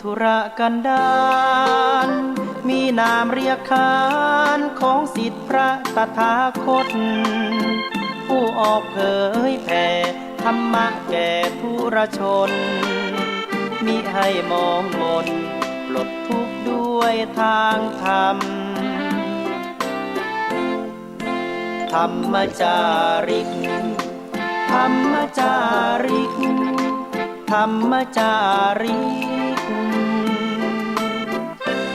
ธุรกันดารมีนามเรียกขานของศิษย์พระตถาคตผู้ออกเผยแผ่ธรรมะแก่ทุรชนมิให้มองมนปลดทุกข์ด้วยทางธรรมธรรมจาริกธรรมจาริกธรรมจาริก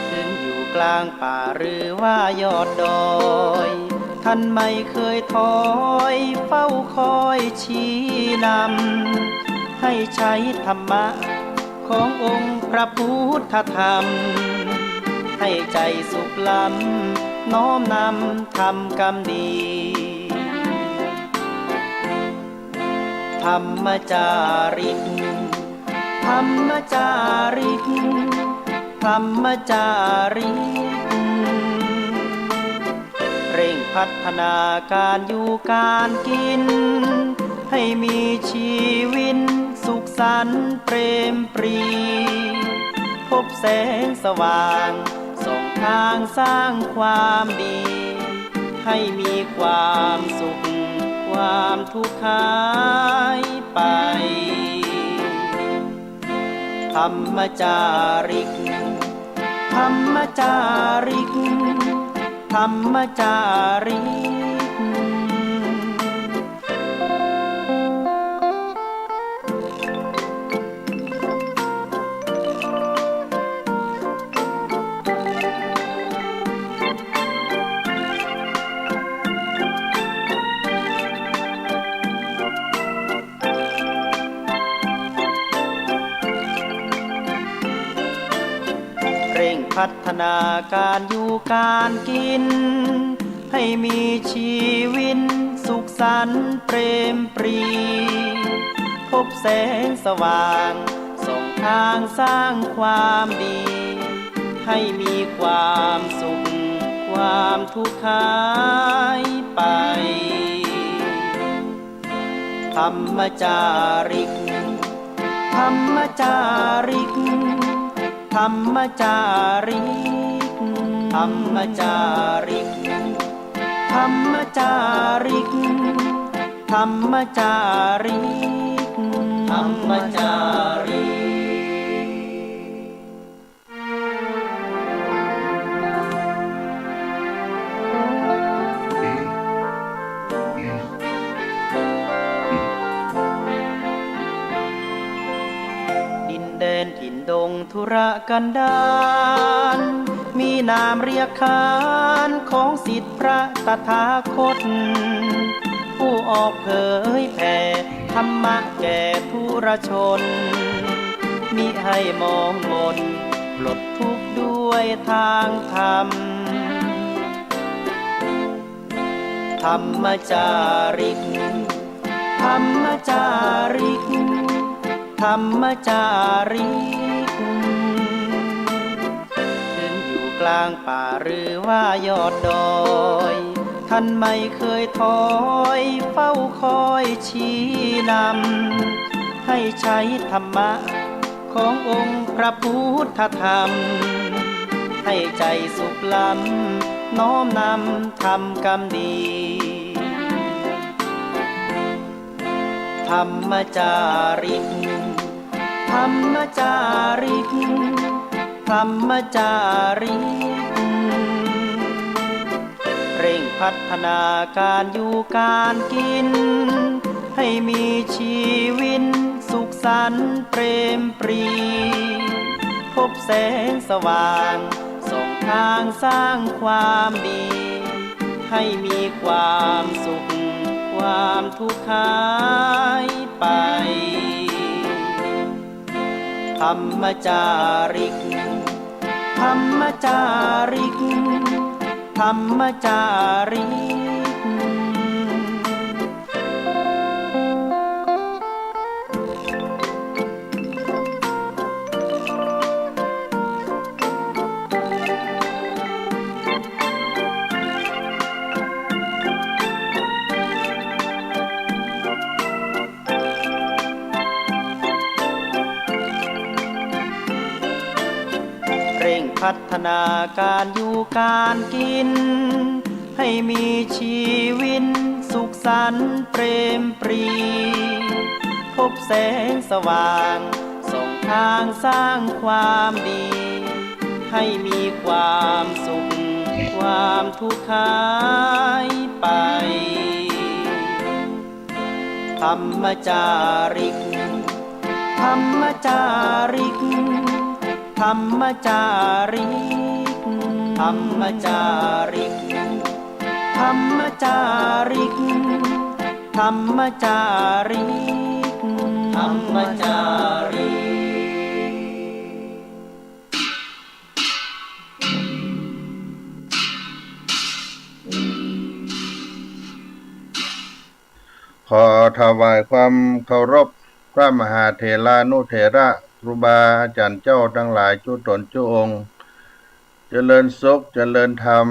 ถึงอยู่กลางป่าหรือว่ายอดดอยท่านไม่เคยถอยเฝ้าคอยชี้นำให้ใช้ธรรมะขององค์พระพุทธธรรมให้ใจสุขล้ำน้อมนำทำกรรมดีธรรมจาริกธรรมจาริกธรรมจาริกเร่งพัฒนาการอยู่การกินให้มีชีวิตสุขสันต์เปรมปรีพบแสงสว่างส่องทางสร้างความดีให้มีความสุขความทุกข์หายไปธรรมจาริกธรรมจาริกธรรมจาริกเร่งพัฒนาการอยู่การกินให้มีชีวิตสุขสันต์เปรมปรีพบแสงสว่างส่องทางสร้างความดีให้มีความสุขความทุกข์หายไปธรรมจาริกธรรมจาริกธรรมจาริกธรรมจาริกธรรมจาริกธรรมจาริกธรรมจาริกดินแดนถิ่นดงธุรกันดารมีนามเรียกขานของศิษย์พระตถาคตผู้ออกเผยแผ่ธรรมะแก่ทุรชนมิให้มองมนปลดทุกข์ด้วยทางธรรมธรรมจาริกธรรมจาริกธรรมจาริกถึงอยู่กลางป่าหรือว่ายอดดอยท่านไม่เคยถอยเฝ้าคอยชี้นำให้ใช้ธรรมะขององค์พระพุทธธรรมให้ใจสุขล้ำน้อมนำทำกรรมดีธรรมจาริกธรรมจาริกธรรมจาริกเร่งพัฒนาการอยู่การกินให้มีชีวิตสุขสันต์เปรมปรีพบแสงสว่างส่องทางสร้างความดีให้มีความสุขความทุกข์หายไปธรรมจาริกธรรมจาริกธรรมจาริก ธ ร่งพัฒนาการอยู่การกินให้มีชีวิตสุขสันต์เปรมปรีพบแสงสว่างส่องทางสร้างความดีให้มีความสุขความทุกข์หายไปธรรมจาริกธรรมจาริกธรรมจาริกธรรมจาริกธรรมจาริกธรรมจาริกธรรมจาริกขอถวายความเคารพพระมหาเถรานุเถระครูบาอาจารย์เจ้าทั้งหลายจุตนจุองค์เจริญสุขเจริญธรรม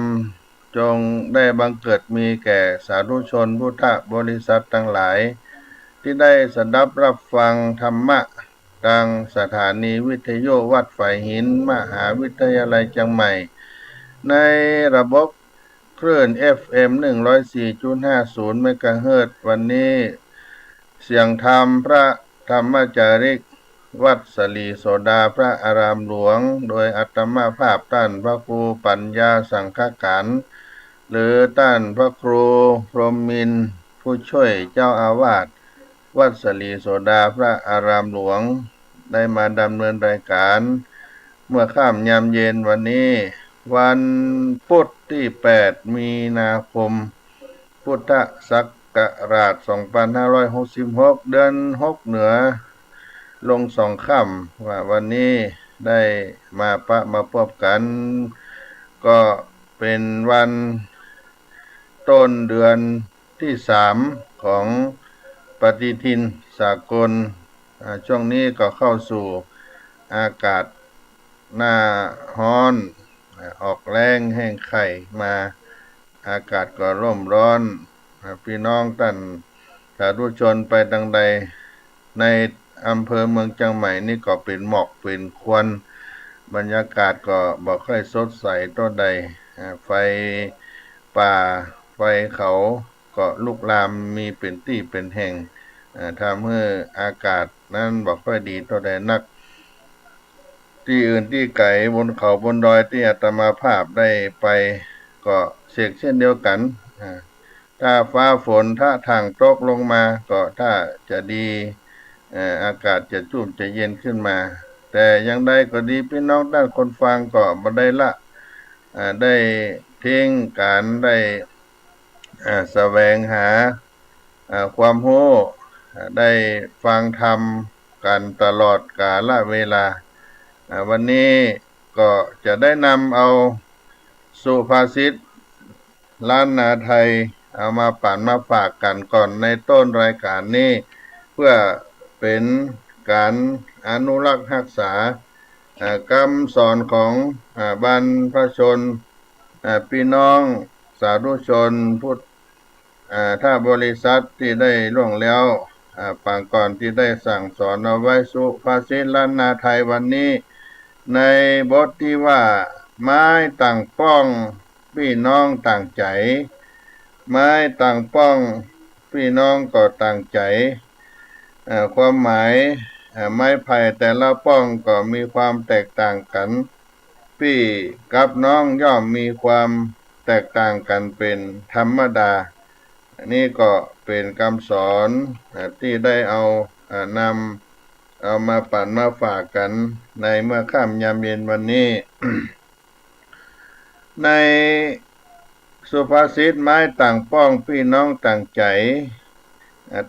จงได้บังเกิดมีแก่สาธุชนพุทธบริษัททั้งหลายที่ได้สดับรับฟังธรรมะทางสถานีวิทยุวัดฝ่ายหินมหาวิทยาลัยเชียงใหม่ในระบบคลื่น FM 104.50 เมกะเฮิรตซ์วันนี้เสียงธรรมพระธรรมจาริกวัดสลีโสดาพระอารามหลวงโดยอัตมาภาพท่านพระครูปัญญาสังฆการหรือท่านพระครูพรหมมินทร์ผู้ช่วยเจ้าอาวาสวัดสลีโสดาพระอารามหลวงได้มาดำเนินรายการเมื่อค่ำยามเย็นวันนี้วันพุธที่ 8 มีนาคม พุทธศักราช 2566 เดือน 6 เหนือลง2 ค่ำว่าวันนี้ได้มาพบกันก็เป็นวันต้นเดือนที่ 3 ของปฏิทินสากลช่วงนี้ก็เข้าสู่อากาศหน้าร้อนออกแรงแห้งไข่มาอากาศก็ร่มร้อนพี่น้องท่านสาธุชนไปทางใดในอำเภอเมืองเชียงใหม่นี่ก็เป็นหมอกเป็นควันบรรยากาศก็บ่ค่อยสดใสเท่าใดไฟป่าไฟเขาก็ลุกลามมีเป็นที่เป็นแห่งทำให้อากาศนั้นบ่ค่อยดีเท่าใดนักที่อื่นที่ไกลบนเขาบนดอยที่อาตมาภาพได้ไปก็เสกเช่นเดียวกันถ้าฟ้าฝนถ้าทางตกลงมาก็ถ้าจะดีอากาศจะชุ่มจะเย็นขึ้นมาแต่ยังใดก็ดีพี่น้องด้านคนฟังก็บ่ได้ละได้ทิ้งการได้แสวงหาความรู้ได้ฟังธรรมกันตลอดกาลเวลาวันนี้ก็จะได้นำเอาสุภาษิตล้านนาไทยเอามาปั่นมาฝากกันก่อนในต้นรายการนี้เพื่อเป็นการอนุรักษ์รักษาคำสอนของบรรพชนพี่น้องสาธุชนพุทธถ้าบริษัทที่ได้ล่วงแล้วปางก่อนที่ได้สั่งสอนเอาไว้สุภาษิตล้านนาไทยวันนี้ในบทที่ว่าไม้ต่างป้องพี่น้องต่างใจไม้ต่างป้องพี่น้องก็ต่างใจความหมายไม้ไผ่แต่ละป้องก็มีความแตกต่างกันพี่กับน้องย่อมมีความแตกต่างกันเป็นธรรมดานี่ก็เป็นคำสอนที่ได้เอามาปั่นมาฝากกันในเมื่อค่ำยามเย็นวันนี้ ในสุภาษิตไม้ต่างป้องพี่น้องต่างใจ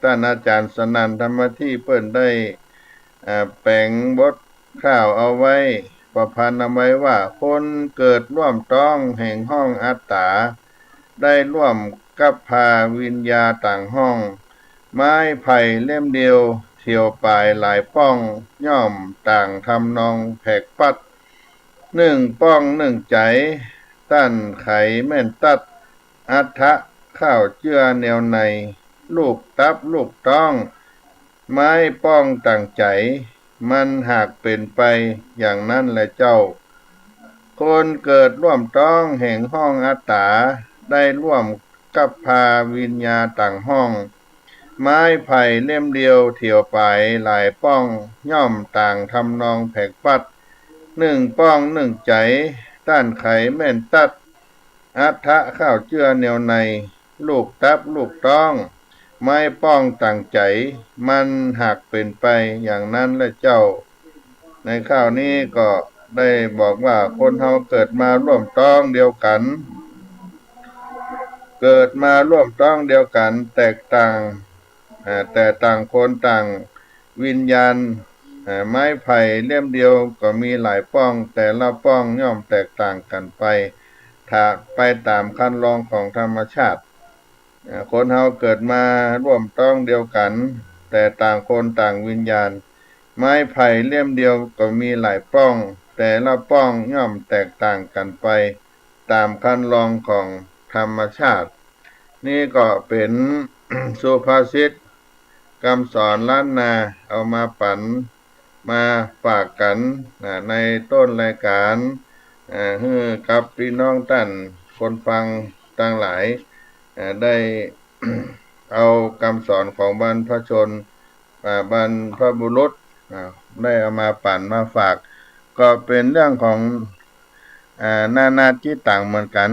ท่านอาจารย์สนั่นธรรมที่เปิ้นได้แปลงบทข่าวเอาไว้ประพันธ์เอาไว้ว่าคนเกิดร่วมต้องแห่งห้องอัตตาได้ร่วมกับพาวิญญาต่างห้องไม้ไผ่เล่มเดียวเที่ยวปลายหลายป้องย่อมต่างทำนองแผกปัดหนึ่งป้องหนึ่งใจตั้นไขแม่นตัดอัฐะข้าวเจือแนวในลูกตับลูกต้องไม้ป้องต่างใจมันหากเป็นไปอย่างนั้นแหละเจ้า คนเกิดร่วมต้องแห่งห้องอัตตาได้ร่วมกับพาวิญญาต่างห้อง ไม้ไผ่เล่มเดียวเถี่ยวไปหลายป้องย่อมต่างทำนองแผกปัดหนึ่งป้องหนึ่งใจต้านไขแม่นตัดอัฐะข้าวเจือแนวในลูกตับลูกต้องไม้ป้องต่างใจมันหักเป็นไปอย่างนั้นและเจ้าในข้าวนี้ก็ได้บอกว่าคนเฮาเกิดมาร่วมต้องเดียวกันเกิดมาร่วมต้องเดียวกันแตกต่างแต่ต่างคนต่างวิญญาณไม้ไผ่เล่มเดียวก็มีหลายป้องแต่ละป้องย่อมแตกต่างกันไปถ้าไปตามขั้นลองของธรรมชาติคนเฮาเกิดมาร่วมต้องเดียวกันแต่ต่างคนต่างวิญญาณไม้ไผ่เล่มเดียวก็มีหลายป้องแต่ละป้องย่อมแตกต่างกันไปตามขั้นลองของธรรมชาตินี่ก็เป็น สุภาษิตคำสอนล้านนาเอามาปั่นมาฝากกันในต้นรายการให้กับพี่น้องท่านคนฟังทั้งหลายได้ เอาคำสอนของบรรพชนบรรพบุรุษได้เอามาปั่นมาฝากก็เป็นเรื่องของนาจิตต่างเหมือนกัน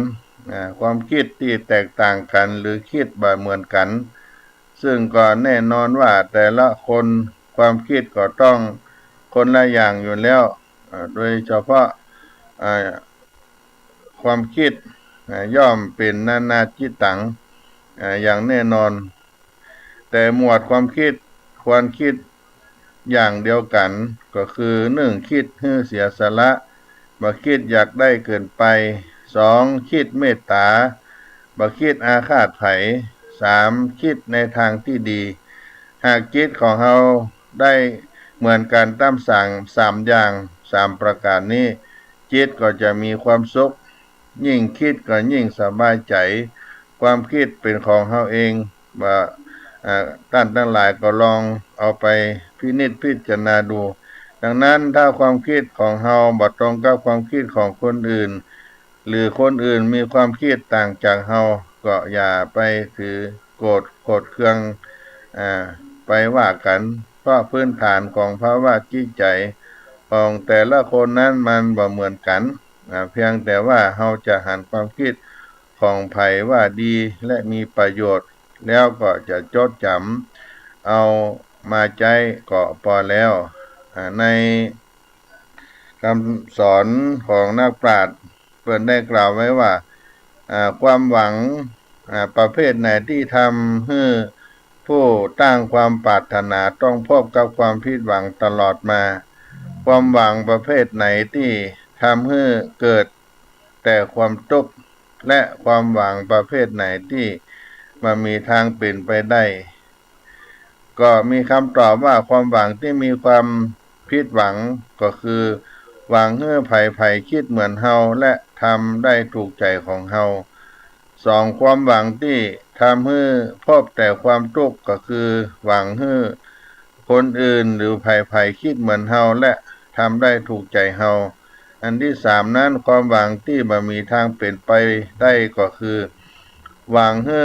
ความคิดที่แตกต่างกันหรือคิดแบบเหมือนกันซึ่งก็แน่นอนว่าแต่ละคนความคิดก็ต้องคนละอย่างอยู่แล้วโดยเฉพาะความคิดย่อมเป็นนาจิตตังอย่างแน่นอนแต่หมวดความคิดควรคิดอย่างเดียวกันก็คือหนึ่งคิดให้เสียสละบ่คิดอยากได้เกินไปสองคิดเมตตาบ่คิดอาฆาตไผสามคิดในทางที่ดีหากจิตของเราได้เหมือนกันตามสั่งสามอย่างสามประการนี้จิตก็จะมีความสุขยิ่งคิดก็ยิ่งสบายใจความคิดเป็นของเราเองว่าท่านทั้งหลายก็ลองเอาไปพินิจพิจารณาดูดังนั้นถ้าความคิดของเราบ่ตรงกับความคิดของคนอื่นหรือคนอื่นมีความคิดต่างจากเราก็อย่าไปถือโกรธเคืองไปว่ากันเพราะพื้นฐานของภาวะจิตใจของแต่ละคนนั้นมันบ่เหมือนกันเพียงแต่ว่าเราจะหันความคิดของไผว่าดีและมีประโยชน์แล้วก็จะจดจำเอามาใจก็พอแล้วในคำสอนของนักปราชญ์เพิ่นได้กล่าวไว้ว่าความหวังประเภทไหนที่ทำให้ผู้ตั้งความปรารถนาต้องพบกับความผิดหวังตลอดมาความหวังประเภทไหนที่ทำให้เกิดแต่ความทุกข์และความหวังประเภทไหนที่มันมีทางเป็นไปได้ก็มีคำตอบว่าความหวังที่มีความผิดหวังก็คือหวังให้ไผคิดเหมือนเฮาและทำได้ถูกใจของเฮาสองความหวังที่ทำให้พบแต่ความทุกข์ก็คือหวังให้คนอื่นหรือไผคิดเหมือนเฮาและทำได้ถูกใจเฮาอันที่สามนั้นความหวังที่บ่มีทางเป็นไปได้ก็คือหวังให้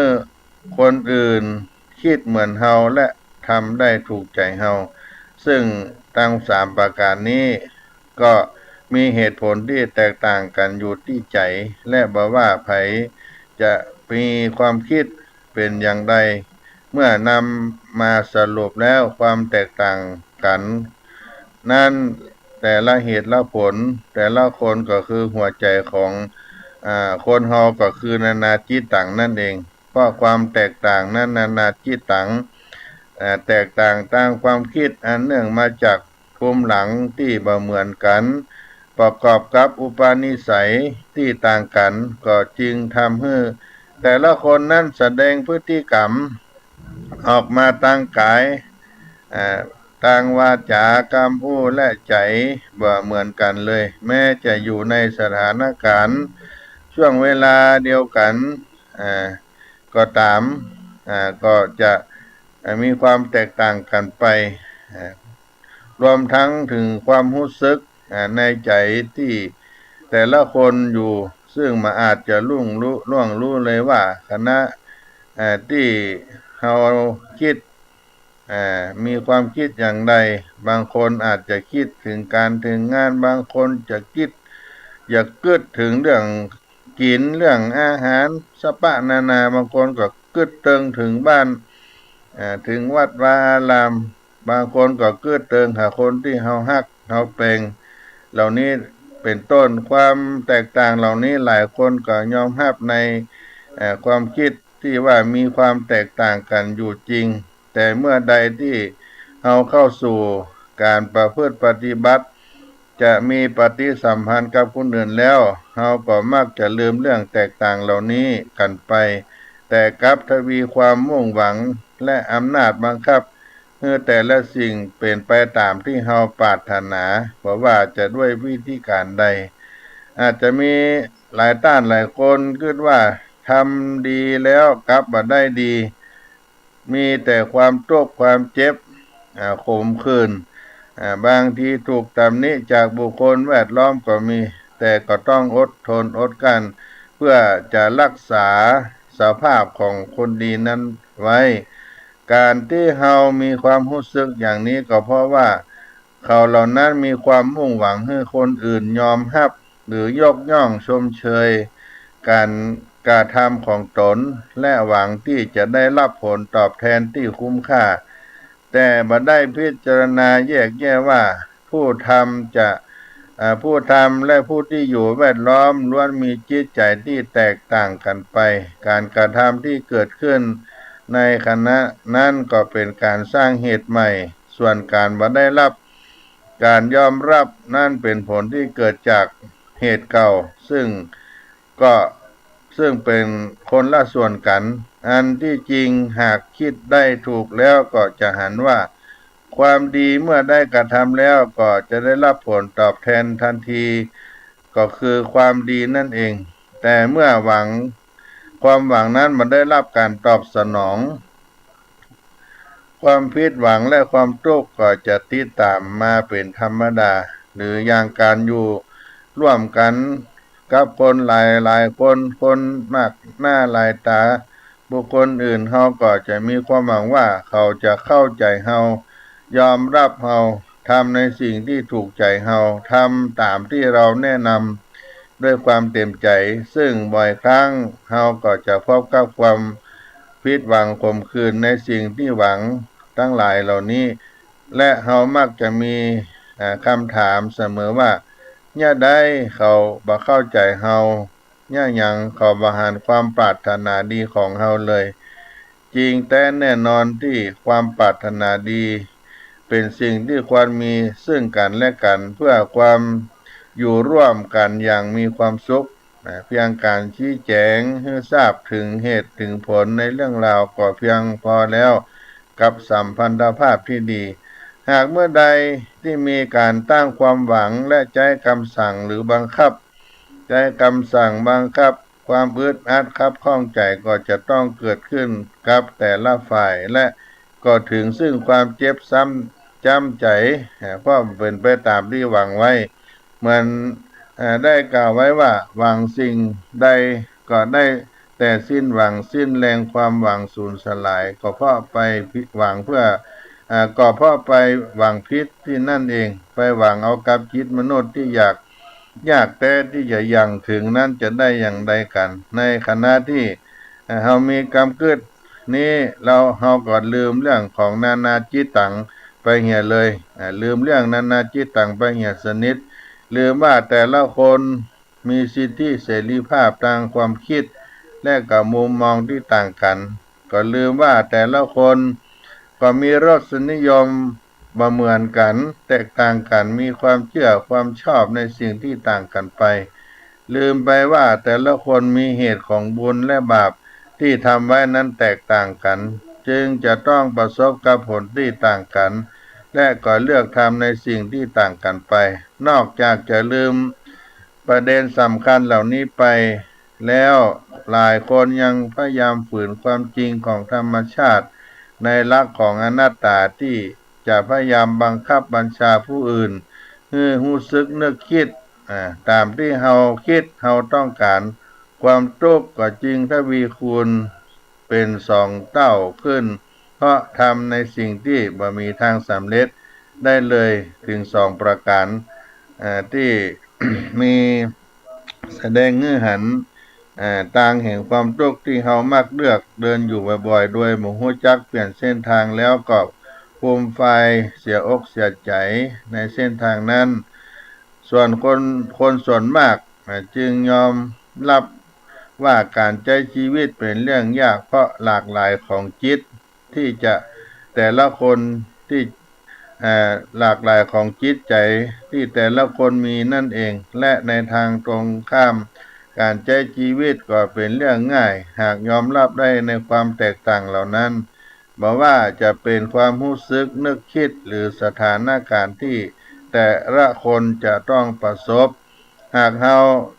คนอื่นคิดเหมือนเฮาและทำได้ถูกใจเฮาซึ่งทั้งสามประการนี้ก็มีเหตุผลที่แตกต่างกันอยู่ที่ใจและบ่ว่าไผจะมีความคิดเป็นอย่างใดเมื่อนำมาสรุปแล้วความแตกต่างกันนั้นแต่ละเหตุละผลแต่ละคนก็คือหัวใจของคนเฮาก็คือนาจิตตังนั่นเองเพราะความแตกต่างนั้นนาจิตตังแตกต่างทางความคิดอันเนื่องมาจากภูมิหลังที่บ่เหมือนกันประกอบกับอุปนิสัยที่ต่างกันก็จึงทำให้แต่ละคนนั้นแสดงพฤติกรรมออกมาทางกายทางวาจากรรมพูดและใจบ่เหมือนกันเลยแม้จะอยู่ในสถานการณ์ช่วงเวลาเดียวกันก็ตามก็จะมีความแตกต่างกันไปรวมทั้งถึงความรู้สึกในใจที่ แต่ละคนอยู่ซึ่งมาอาจจะล่วงรู้เลยว่าคณะที่เราคิดมีความคิดอย่างใดบางคนอาจจะคิดถึงการถึงงานบางคนจะคิดอยากกึดถึงเรื่องกินเรื่องอาหารสปะนาบางคนก็กึดเติงถึงบ้านถึงวัดวาอารามบางคนก็กึดเติงหาคนที่เฮาฮักเฮาเปงเหล่านี้เป็นต้นความแตกต่างเหล่านี้หลายคนก็ยอมรับในความคิดที่ว่ามีความแตกต่างกันอยู่จริงแต่เมื่อใดที่เราเข้าสู่การประพฤติปฏิบัติจะมีปฏิสัมพันธ์กับคนอื่นแล้วเราก็มักจะลืมเรื่องแตกต่างเหล่านี้กันไปแต่กลับทวีความมุ่งหวังและอำนาจบังคับเมื่อแต่ละสิ่งเป็นไปตามที่เราปรารถนาเพราะว่าจะด้วยวิธีการใดอาจจะมีหลายต้านหลายคนคิดว่าทำดีแล้วกลับมาได้ดีมีแต่ความทุกข์ความเจ็บขมขื่นบางทีถูกตำหนิจากบุคคลแวดล้อมก็มีแต่ก็ต้องอดทนอดกลั้นเพื่อจะรักษาสภาพของคนดีนั้นไว้การที่เรามีความรู้สึกอย่างนี้ก็เพราะว่าเขาเหล่านั้นมีความมุ่งหวังให้คนอื่นยอมรับหรือยกย่องชมเชยการกระทำของตนและหวังที่จะได้รับผลตอบแทนที่คุ้มค่าแต่บ่ได้พิจารณาแยกแยะว่าผู้ทำและผู้ที่อยู่แวดล้อมล้วนมีจิตใจที่แตกต่างกันไปการกระทำที่เกิดขึ้นในคณะนั้นก็เป็นการสร้างเหตุใหม่ส่วนการบ่ได้รับการยอมรับนั่นเป็นผลที่เกิดจากเหตุเก่าซึ่งเป็นคนละส่วนกันอันที่จริงหากคิดได้ถูกแล้วก็จะหันว่าความดีเมื่อได้กระทำแล้วก็จะได้รับผลตอบแทนทันทีก็คือความดีนั่นเองแต่เมื่อความหวังนั้นมันได้รับการตอบสนองความผิดหวังและความทุกข์ก็จะติดตามมาเป็นธรรมดาหรืออย่างการอยู่ร่วมกันกับคนหลายคนมากหน้าหลายตาบุคคลอื่นเฮาก็จะมีความหวังว่าเขาจะเข้าใจเฮายอมรับเฮาทำในสิ่งที่ถูกใจเฮาทำตามที่เราแนะนำด้วยความเต็มใจซึ่งบ่อยครั้งเฮาก็จะพบกับความผิดหวังขมขื่นในสิ่งที่หวังทั้งหลายเหล่านี้และเฮามักจะมีคำถามเสมอว่าเนี่ยได้เขาบ่เข้าใจเฮาเนี่ยยังเขาบ่หันความปรารถนาดีของเฮาเลยจริงแต่แน่นอนที่ความปรารถนาดีเป็นสิ่งที่ควรมีซึ่งกันและกันเพื่อความอยู่ร่วมกันอย่างมีความสุขเพียงการชี้แจงให้ทราบถึงเหตุถึงผลในเรื่องราวก็เพียงพอแล้วกับสัมพันธภาพที่ดีหากเมื่อใดที่มีการตั้งความหวังและใจคำสั่งหรือบังคับใจคำสั่งบังคับความอึดอัดคับข้องใจก็จะต้องเกิดขึ้นกับแต่ละฝ่ายและก็ถึงซึ่งความเจ็บซ้ำจำใจเพราะเป็นไปตามที่หวังไว้เหมือนได้กล่าวไว้ว่าหวังสิ่งใดก็ได้แต่สิ้นหวังสิ้นแรงความหวังสูญสลายก็เพราะไปหวังเพื่อก็เพราะไปหวังพิษที่นั่นเองไปหวังเอากับจิตมนุษย์ที่ยากแต่ที่จะยังถึงนั้นจะได้อย่างใดกันในขณะที่เฮามีกรรมเกิดนี้เฮาก็ลืมเรื่องของนานาจิตตังไปเหี่ยเลยลืมเรื่องนานาจิตตังไปเหี่ยสนิทลืมว่าแต่ละคนมีสิทธิเสรีภาพทางความคิดและกับมุมมองที่ต่างกันก็ลืมว่าแต่ละคนก็มีรสนิยมบ่เหมือนกันแตกต่างกันมีความเชื่อความชอบในสิ่งที่ต่างกันไปลืมไปว่าแต่ละคนมีเหตุของบุญและบาปที่ทำไว้นั้นแตกต่างกันจึงจะต้องประสบกับผลที่ต่างกันและก็เลือกทำในสิ่งที่ต่างกันไปนอกจากจะลืมประเด็นสำคัญเหล่านี้ไปแล้วหลายคนยังพยายามฝืนความจริงของธรรมชาติในหลักของอนัตตาที่จะพยายามบังคับบัญชาผู้อื่นให้รู้สึกนึกคิด ตามที่เฮาคิดเฮาต้องการความทุกข์ก็จริงทวีคูณเป็นสองเต้าขึ้นเพราะทำในสิ่งที่บ่มีทางสำเร็จได้เลยถึงสองประการที่ มีแสดงเงื่อหันต่างแห่งความทุกข์ที่เฮามักเลือกเดินอยู่บ่อยๆด้วยบ่ฮู้จักเปลี่ยนเส้นทางแล้วก็ภูมิไฟเสียอกเสียใจในเส้นทางนั้น ส่วนคนส่วนมากจึงยอมรับว่าการใช้ชีวิตเป็นเรื่องยากเพราะหลากหลายของจิตที่จะแต่ละคนที่หลากหลายของจิตใจที่แต่ละคนมีนั่นเองและในทางตรงข้ามการใช้ชีวิตก็เป็นเรื่องง่ายหากยอมรับได้ในความแตกต่างเหล่านั้นบอกว่าจะเป็นความรู้สึกนึกคิดหรือสถานการณ์ที่แต่ละคนจะต้องประสบหากเฮา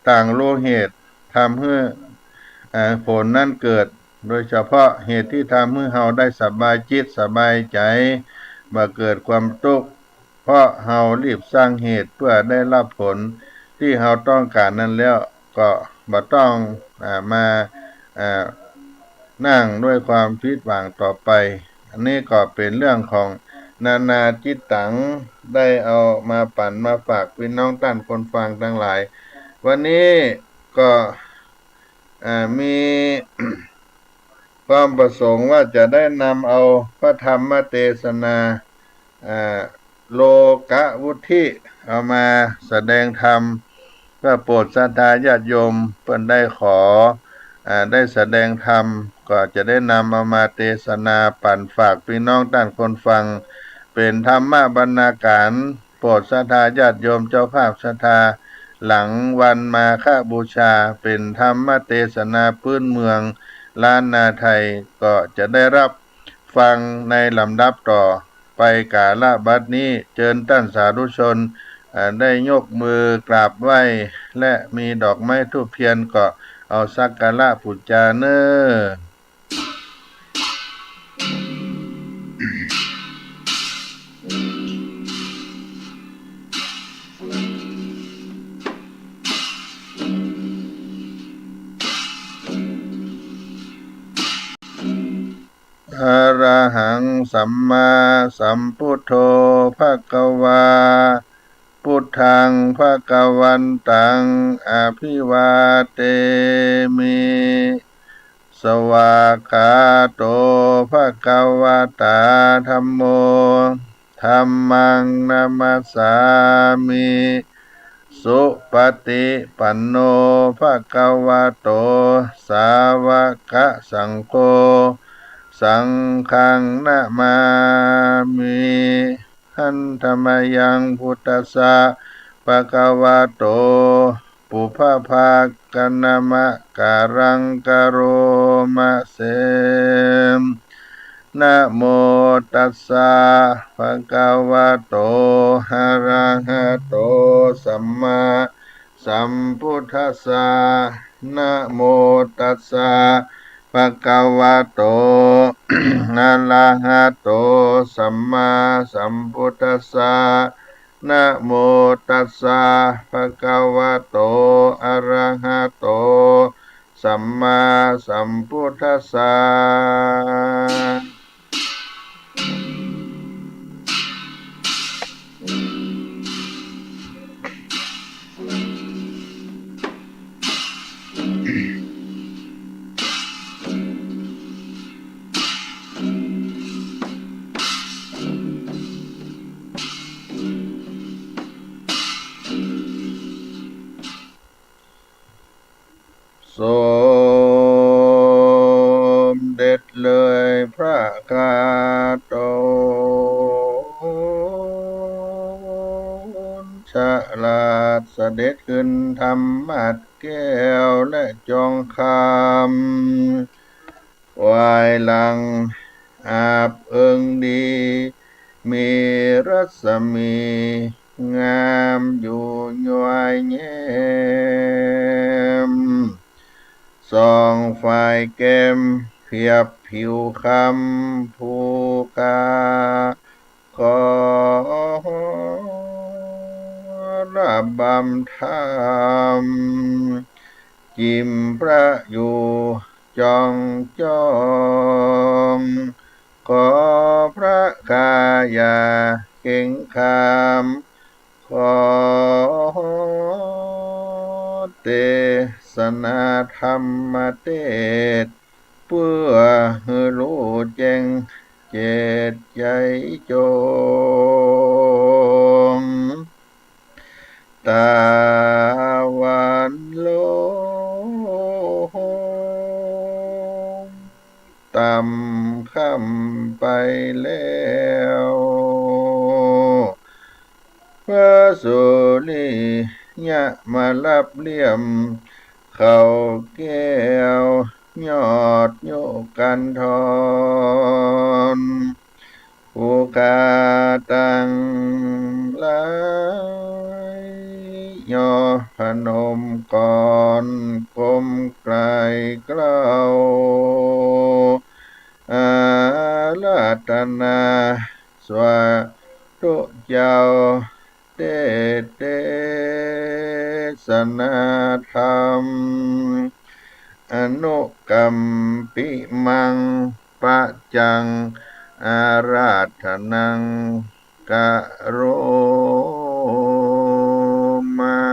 ต่างรู้เหตุทำให้ผลนั้นเกิดโดยเฉพาะเหตุที่ทำให้เฮาได้สบายจิตสบายใจมาเกิดความทุกข์เพราะเฮารีบสร้างเหตุเพื่อได้รับผลที่เฮาต้องการนั้นแล้วก็บ่ต้องมานั่งด้วยความผิดหวังต่อไปอันนี้ก็เป็นเรื่องของนานาจิตตังได้เอามาปั่นมาฝากพี่น้องท่านคนฟังทั้งหลายวันนี้ก็มี ความประสงค์ว่าจะได้นำเอาพระธรรมเทศนาโลกวุฒิเอามาแสดงธรรมเพื่อโปรดศรัทธาญาติโยมเพิ่นได้ขอได้แสดงธรรมก็จะได้นำเอามาเทศนาปั่นฝากพี่น้องท่านคนฟังเป็นธรรมบรรณาการโปรดศรัทธาญาติโยมเจ้าภาพศรัทธาหลังวันมาฆบูชาเป็นธรรมเทศนาพื้นเมืองล้านนาไทยก็จะได้รับฟังในลำดับต่อไปกาลบัดนี้เชิญท่านสาธุชนได้ยกมือกราบไหว้และมีดอกไม้ธูปเทียนก็เอาสักการะบูชาเน้ออะระหังสัมมาสัมพุทโธภควาพุทธังภควันตังอภิวาเทมิสวากขาโตภควตาธัมโมธัมมังนามัสสามิสุปฏิปันโนภควโตสาวกสังโฆสังฆังนะมามิหันธรรมยังพุทธัสสะภควโตปุพพากัณมะการังกโรมะเสมนะโมตัสสะภะคะวะโตอะระหะโตสัมมาสัมพุทธัสสะนะโมตัสสะภะคะวะโต อะระหะโตสัมมาสัมพุทธัสสะนะโมตัสสะภะคะวะโตอะระหะโตสัมมาสัมพุทธัสสะสมเด็จเลยพระคาโตฉลาดเสด็จขึ้นธรรมัดแก้วและจองคำวายหลังอาบเอิงดีมีรัศมีงามอยู่ย้อยแย้มส่องฝ่ายแก้มเพียบผิวคำผู้กาขอร ระบำธรรมจิมพระอยู่จองจองขอพระกายาเก่งคามขอเทศนาธรรมเทศน์เพื่อให้รู้แจ้งเจตใจจงตาวันโลกต่ำค่ำไปแล้วพระสุนียะมารับเลี่ยมเขาแก้วยอดโยกันทอนผู้กาตังหลายย่อพนมก่อนก้มไกลเกล้าอาราธนาสวาธุเจ้าเตเตศนาธรรมอนุกัมปิมังปะจังอาราธนังกะโรมา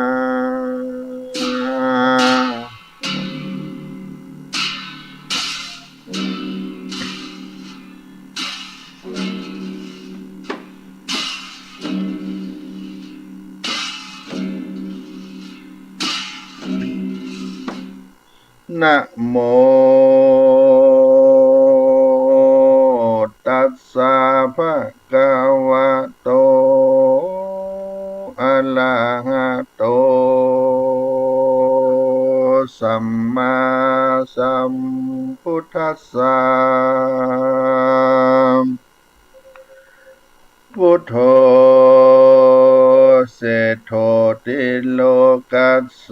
นะโมตัสสะภะคะวะโตอะระหะโตสัมมาสัมพุทธัสสะพุทโธเศธโธติโลกัสส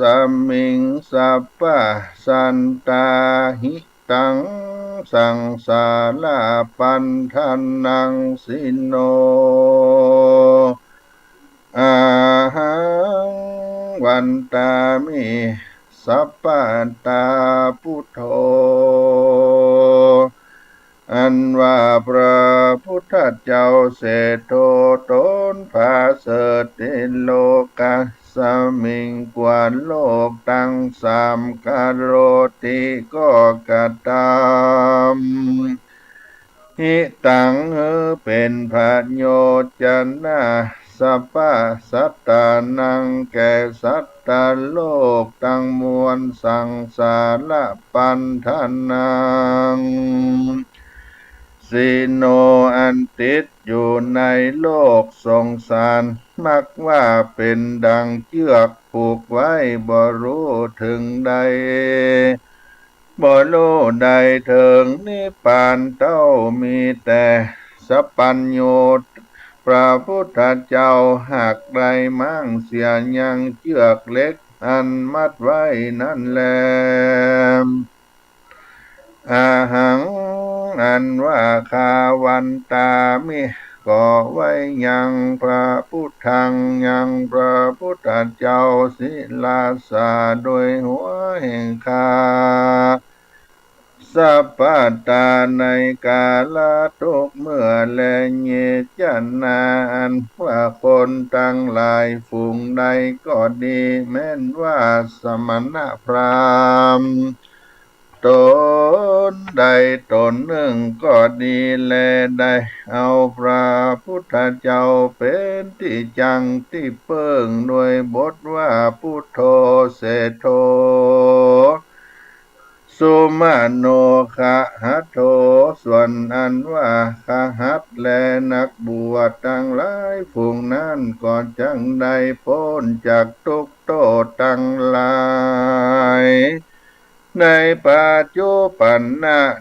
มิงสัพพะสันตาหิตังสังสาราปันทันนังสิโนอาหังวันตามิสัพพะตาพุทโธอันว่าพระพุทธเจ้าเศธโธตนพาเสติโลกัสสมิงกวาดโลกตั้งสามกโรติก็กตามหิตังเป็นพระโยชนะสัพพะสัตตานังแก่สัตตโลกตั้งมวลสังสารปันธนังสิโนอันติดอยู่ในโลกสงสารมักว่าเป็นดังเชือกผูกไว้บ่รู้ถึงใดบ่รู้ใดถึงนิพพานเต้ามีแต่สัพพัญโยพระพุทธเจ้าหากใดมั่งเสียยังเชือกเล็กอันมัดไว้นั่นแลอาหังอันว่าคาวันตามิก็ไว้ยังพระพุทธังยังพระพุทธเจ้าศิลาสาโดยหัวแห่งคาสัพพะตาในกาลทุกเมื่อแลเยจันนาอันว่าคนตั้งหลายฝูงใดก็ดีแม้นว่าสมณพราหมณ์ตนใดตนหนึ่งก็ดีแลได้เอาพระพุทธเจ้าเป็นที่จังที่เพิ่งโดยบทว่าพุทโธเสโธสุมาโนคะหัตโธส่วนอันว่าคหัตและนักบวชทั้งหลายฝูงนั้นก็จังได้พ้นจากทุกข์โทษทั้งหลายในปัจจุบัน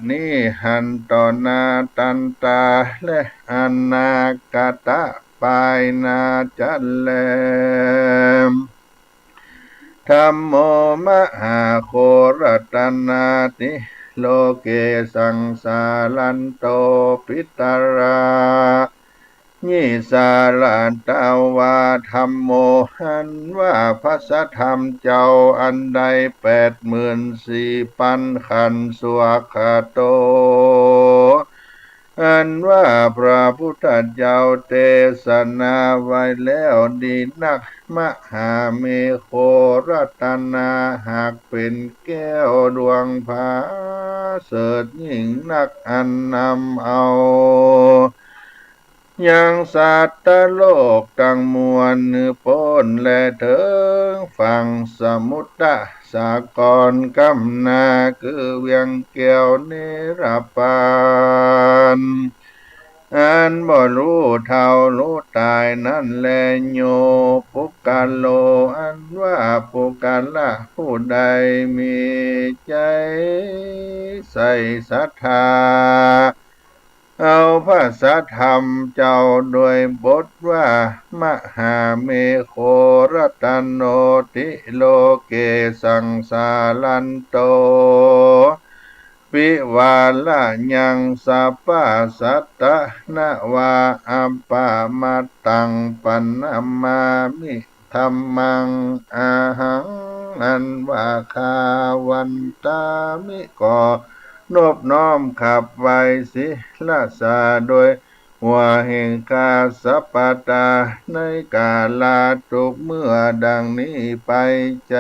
นี้หันต่อหนาตันตาและอนาคตปลายนาจันแลมธัมโมมหาโครตนาติโลเกสังสารันโตปิตรา ยี่สาระตาวาธรรมโมหันว่าพระสัทธรรมเจ้าอันใด84,000ขันธ์สวากขาโตอันว่าพระพุทธเจ้าเทศนาไว้แล้วดีนักมหาเมโครัตนาหากเป็นแก้วดวงผาเสดยิ่งนักอันนำเอายังสัตตโลกตั้งมวลพ้นและถึงฝั่งสมุทรสากรกำนาคือเวียงแก้วนิรปานอันบ่รู้เท่ารู้ตายนั่นแลโยปุกกาโลอันว่าปุกกาละผู้ใดมีใจใส่ศรัทธาเอาพระสัทธรรมเจ้าโดยบทว่ามหาเมโครัตโนติโลเกสังสารันโตวิวาละยังสัพพะสัตตะนะวาอัปปามาตังปันนามามิธัมมังอาหังอันว่าคาวันตามิก็นอบน้อมขับไว้สิละสาโดยหัวแห่งกาสัปปตาในกาลาทุกเมื่อดังนี้ไปใจ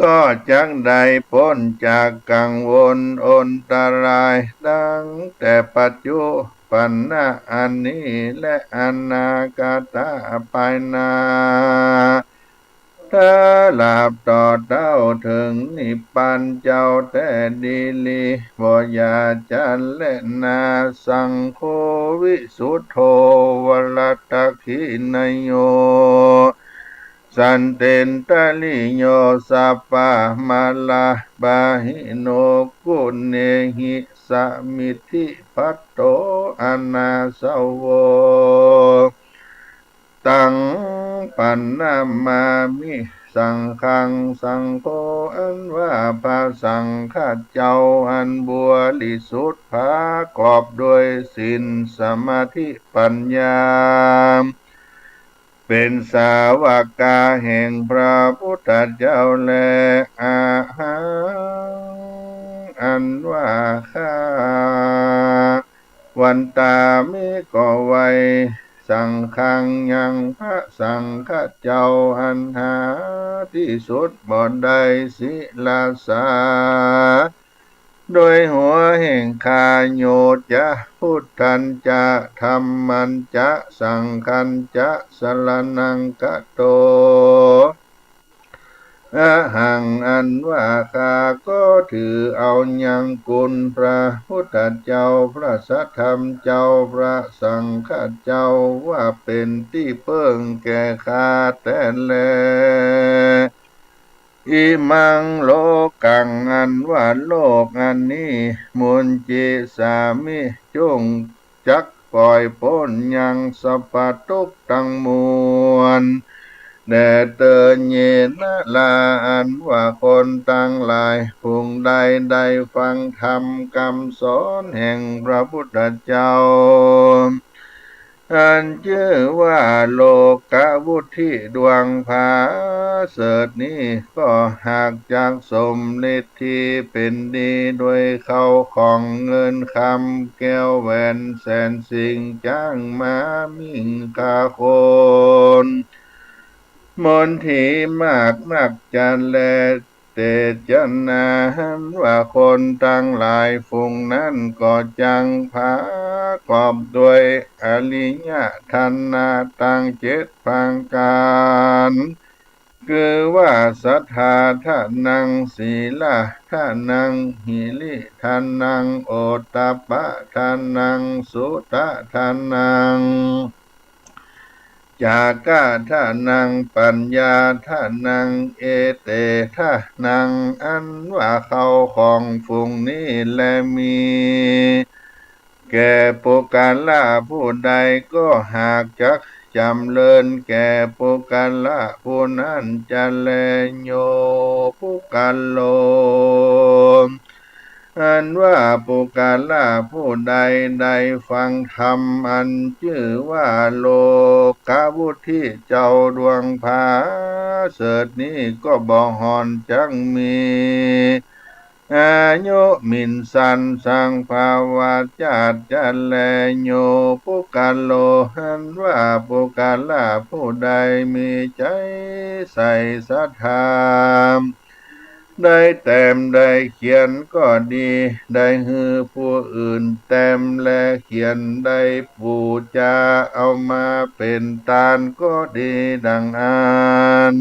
ก็จักได้พ้นจากกังวลอนตรายดังแต่ปัจจุบันนะอันนี้และอนาคตไปนาถ้าหลับต่อเต้าถึงนิพพานเจ้าแต่ดีลีบ่ยาจันและนาสังโฆวิสุทโธวรตะขินโยสันเตนตะลิโยสัพพะมาลาบาหิโนกุเนหิสมิทธิพัตโตอนาสาวโวตังปันนามามิสังฆังสังโฆอันว่าพระสังฆเจ้าอันบริสุทธิ์ภากอบด้วยศีลสมาธิปัญญาเป็นสาวกาแห่งพระพุทธเจ้าและอาหังอันว่าข้าวันตามิก็ไวสังฆังยังพระสังฆเจ้าอันหาที่สุดบ่ได้ศิลาสาโดยหัวแห่งคาโยจะพุทธันจะธรรมันจะสังฆันจะสรณังกะโตอะหังอันว่าข้าก็ถือเอายังกุลพระพุทธเจ้าพระสัทธรรมเจ้าพระสังฆเจ้าว่าเป็นที่เพิ่งแก่ข้าแต่แลอิมังโลกังอันว่าโลกอันนี้มุนจิสามิจงจักปล่อยพ้นยังสัพพทุกข์ทั้งมวลแด่เตือนเยนะลาอันว่าคนทั้งหลายผู้ใดได้ฟังธรรมคำสอนแห่งพระพุทธเจ้าอันชื่อว่าโลกวุฒิดวงผาเสดนี้ก็หากจากสมฤทธิเป็นดีโดยเข้าของเงินคำแก้วแหวนแสนสิ่งจ้างมามิ่งกาโคนมนทีมากนักจันแลเตจนาหันว่าคนทั้งหลายฟุ้งนั้นก็จังพากอบด้วยอริยทันนาตั้งเจ็ดพังการคือว่าศรัทธาทานังศีลาทานังหิริทานังโอตตปปะทานังสุตะทานังจากาทานังปัญญาทานังเอเตทานังอันว่าเขาของฝูงนี้และมีแก่ปุกาละผู้ใดก็หากจักจำเริญแก่ปุกาละผู้นั้นจะแลโยปุกาโล อันว่าปุกาละผู้ใดได้ฟังธรรมอันชื่อว่าโลกาวุธิเจ้าดวงผาเสดนี้ก็บ่หอนจังมีอายุมินสันสังภาวะจาดจันแลโยปุกาโลหันว่าปุกาละผู้ใดมีใจใส่ศรัทธาได้แต้มได้เขียนก็ดีได้ฮือผู้อื่นแต้มและเขียนได้ปูจาเอามาเป็นตาลก็ดีดังอ่าน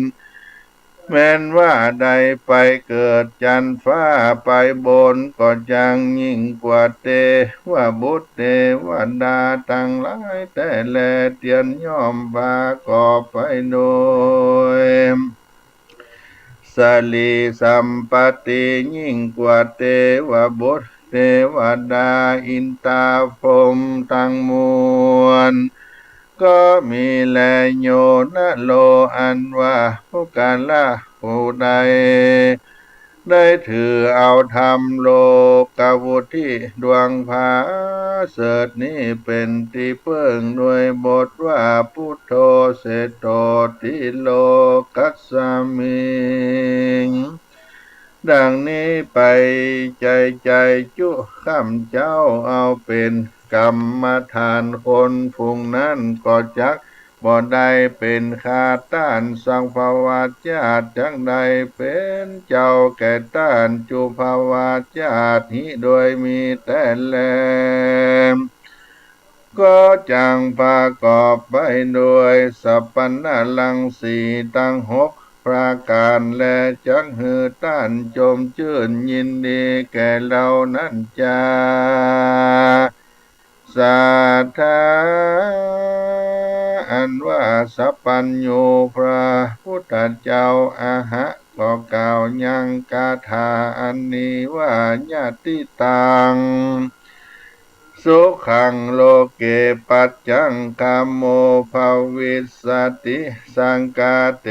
แม้นว่าใดไปเกิดจันฟ้าไปบนก็จังยิ่งกว่าเทวบุตรเทวดาทั้งหลายแต่แลเตียนย่อมบากอบไปโดยสลีสัมปติยิ่งกว่าเทวบุตรเทวดาอินตาพรหมทั้งมวลก็มีแลโยนะโลอันว่าผู้กาละผู้ใดได้ถือเอาธรรมโลกาวุธิดวงผาเสดนี้เป็นที่เพิ่งด้วยบทว่าพุทโธเสโตติโลกัสสมิงดังนี้ไปใจจุข้ามเจ้าเอาเป็นกรรมฐานคนฟุงนั้นก็จักบ่ได้เป็นข้าต้านสังภาวะญาติจังใดเป็นเจ้าแก่ต้านจุภาวะญาติหิโดยมีแต่แลก็จังประกอบไปด้วยสัพพนะลังสีตั้งหกประการและจักหือต้านจมชื่นยินดีแก่เรานั้นจาสัทธาอันว่าสัพพัญญูพระพุทธเจ้าอาหะก็กล่าวยังกาถาอันนี้ว่าญาติตังสุขังโลเกปัจจังกามโมภาวิสสติสังกาเต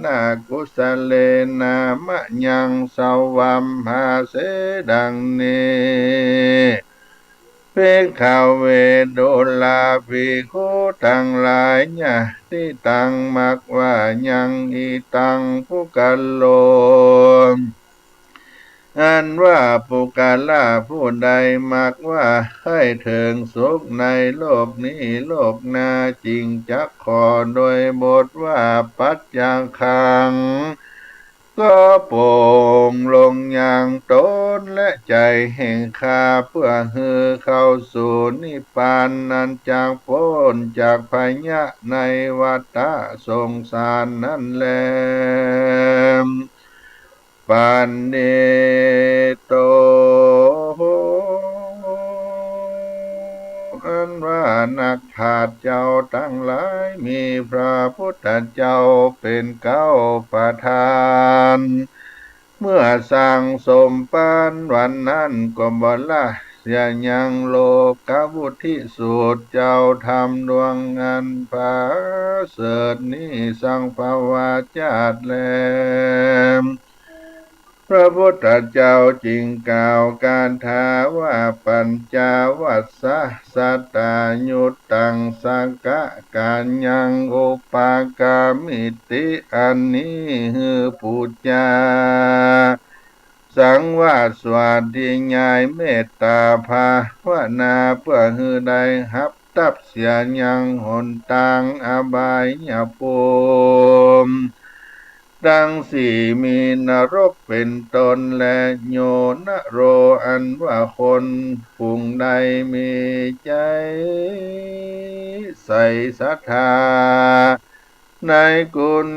นะกุสเลนามะยังสวัมหาเสดังนี้เพกขาวเวโดลาภิกขุทั้งหลายญาติตังมักว่ายังอีตังผู้กัลโลอันว่าปุกาละผู้ใดมักว่าให้ถึงสุขในโลกนี้โลกหน้าจริงจักขอโดยบทว่าปัจจังคังก็โปร่งลงอย่างตนและใจแห่งข้าเพื่อฮือเข้าสู่นิพพานนั้นจากพ้นจากพยะในวัฏสงสารนั่นแลปันเนโตอันว่านักปราชญ์เจ้าทั้งหลายมีพระพุทธเจ้าเป็นเก้าประธานเมื่อสร้างสมปานวันนั้นก็บ่ละเสียยังโลกวุธิสูตรเจ้าทำดวงงานผาเสดนี้สังภาวะญาติแลพระพุทธเจ้าจริงกล่าวการท้าว่าปัญจวัสสะสัตตายุตตังสังกะการยังอุปากามิติอันนี้ฮือปุจจาสังวาสวัสดีญายเมตตาภาวนาเพื่อฮือได้หับตับเสียยังหนทางอบายภูมิดังสี่มีนรกเป็นตนและโยนโรอันว่าคนผู้ใดมีใจใส่ศรัทธาในกุล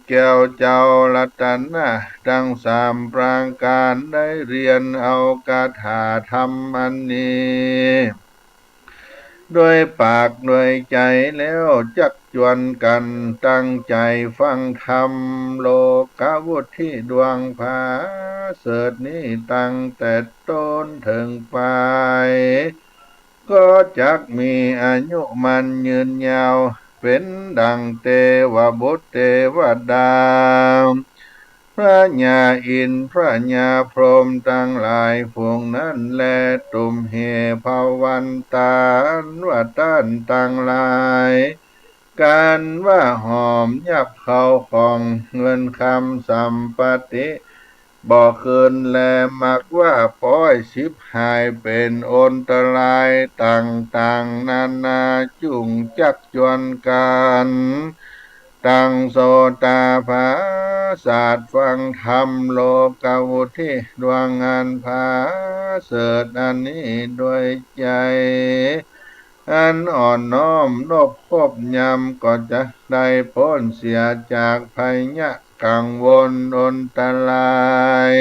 แก้วเจ้ารัตนะดังสามปรางการได้เรียนเอาคาถาธรรมอันนี้ด้วยปากด้วยใจแล้วจักจวนกันตั้งใจฟังธรรมโลกวุธิดวงผาเสดนี้ตั้งแต่ต้นถึงปลายก็จักมีอายุมันยืนยาวเป็นดังเทวบุตรเทวดา พระญาอินทร์พระญาพรหมทั้งหลายพวงนั้นแลตุมเหภาวันตานว่าต้านทั้งหลายการว่าหอมยับเข้าของเงินคำสัมปติบ่คืนแลมักว่าป้อยชิบหายเป็นอนตรายต่างๆนานาจุงจักจวนกันตังโสตาภาศาสตร์ฟังธรรมโลกาวุธิดวงงานภาเสดอันนี้ด้วยใจอันอ่อนน้อมนบคบยำก็จะได้พ้นเสียจากภัยยะกังวลอนตราย